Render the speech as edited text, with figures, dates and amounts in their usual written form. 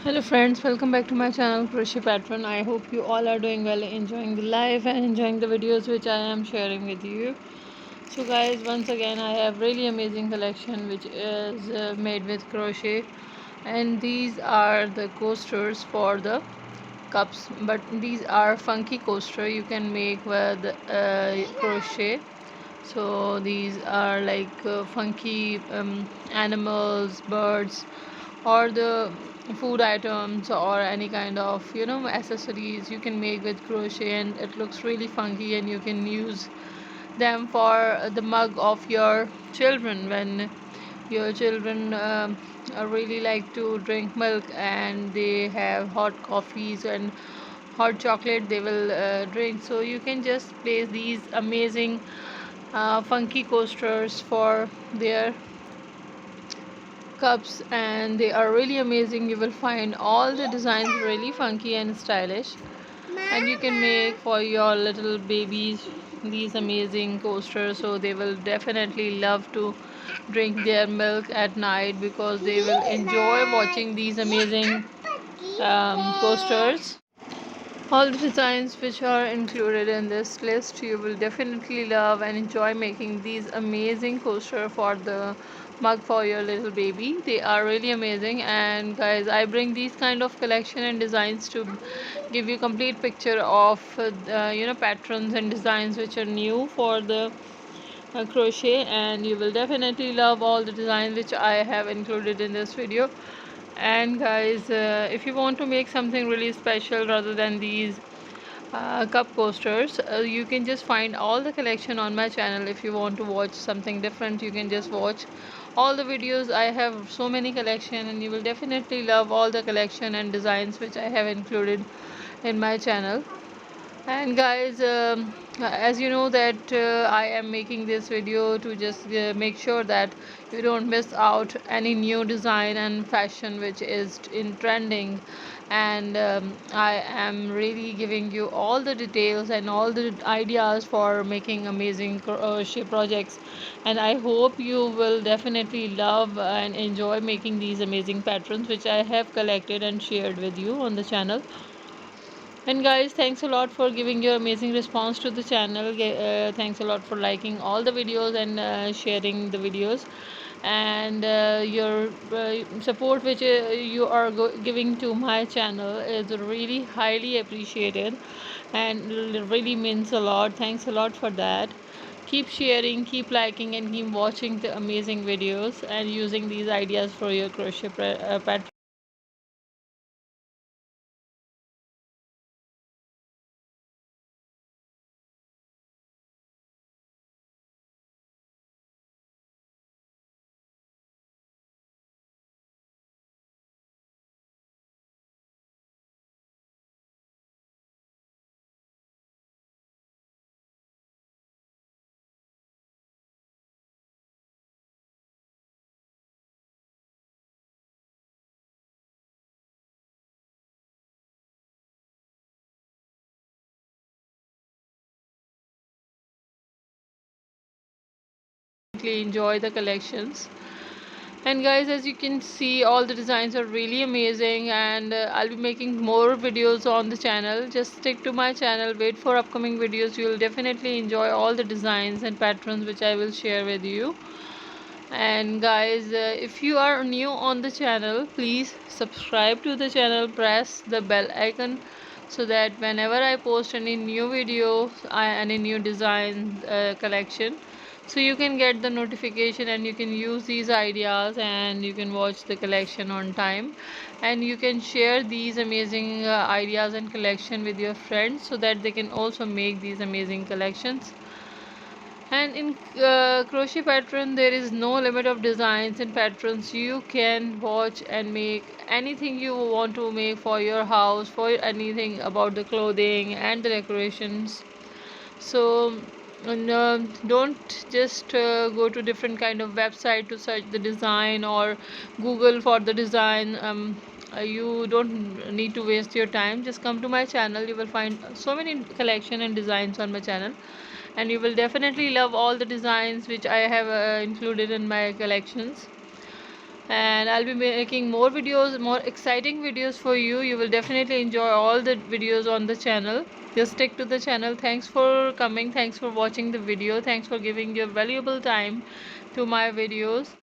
Hello friends, welcome back to my channel Crochet Patron. I hope you all are doing well, enjoying the life and enjoying the videos which I am sharing with you. So guys, once again I have really amazing collection which is made with crochet, and these are the coasters for the cups, but these are funky coaster you can make with crochet. So these are like funky animals, birds, or the food items, or any kind of accessories you can make with crochet, and it looks really funky, and you can use them for the mug of your children when your children really like to drink milk, and they have hot coffees and hot chocolate they will drink. So you can just place these amazing funky coasters for their cups, and they are really amazing. You will find all the designs really funky and stylish, and you can make for your little babies these amazing coasters, so they will definitely love to drink their milk at night because they will enjoy watching these amazing coasters. All the designs which are included in this list you will definitely love and enjoy making these amazing coaster for the mug for your little baby. They are really amazing, and guys, I bring these kind of collection and designs to give you complete picture of patterns and designs which are new for the crochet, and you will definitely love all the designs which I have included in this video. And guys, if you want to make something really special rather than these cup coasters, you can just find all the collection on my channel. If you want to watch something different, you can just watch all the videos. I have so many collection, and you will definitely love all the collection and designs which I have included in my channel. And guys, as you know that I am making this video to just make sure that you don't miss out any new design and fashion which is in trending, and I am really giving you all the details and all the ideas for making amazing crochet projects, and I hope you will definitely love and enjoy making these amazing patterns which I have collected and shared with you on the channel. And guys, thanks a lot for giving your amazing response to the channel. Thanks a lot for liking all the videos and sharing the videos, and your support which you are giving to my channel is really highly appreciated, and really means a lot. Thanks a lot for that. Keep sharing, keep liking, and keep watching the amazing videos and using these ideas for your crochet pattern. Enjoy the collections. And guys, as you can see, all the designs are really amazing, and I'll be making more videos on the channel. Just stick to my channel, wait for upcoming videos. You will definitely enjoy all the designs and patterns which I will share with you. And guys, if you are new on the channel, please subscribe to the channel, press the bell icon, so that whenever I post any new video, any new design collection, so you can get the notification, and you can use these ideas, and you can watch the collection on time, and you can share these amazing ideas and collection with your friends, so that they can also make these amazing collections. And in crochet pattern, there is no limit of designs and patterns. You can watch and make anything you want to make for your house, for anything about the clothing and the decorations. So don't just go to different kind of website to search the design, or Google for the design. You don't need to waste your time. Just come to my channel. You will find so many collection and designs on my channel, and you will definitely love all the designs which I have included in my collections. and I'll be making more videos, more exciting videos for you. You will definitely enjoy all the videos on the channel. Just stick to the channel. Thanks for coming, thanks for watching the video, thanks for giving your valuable time to my videos.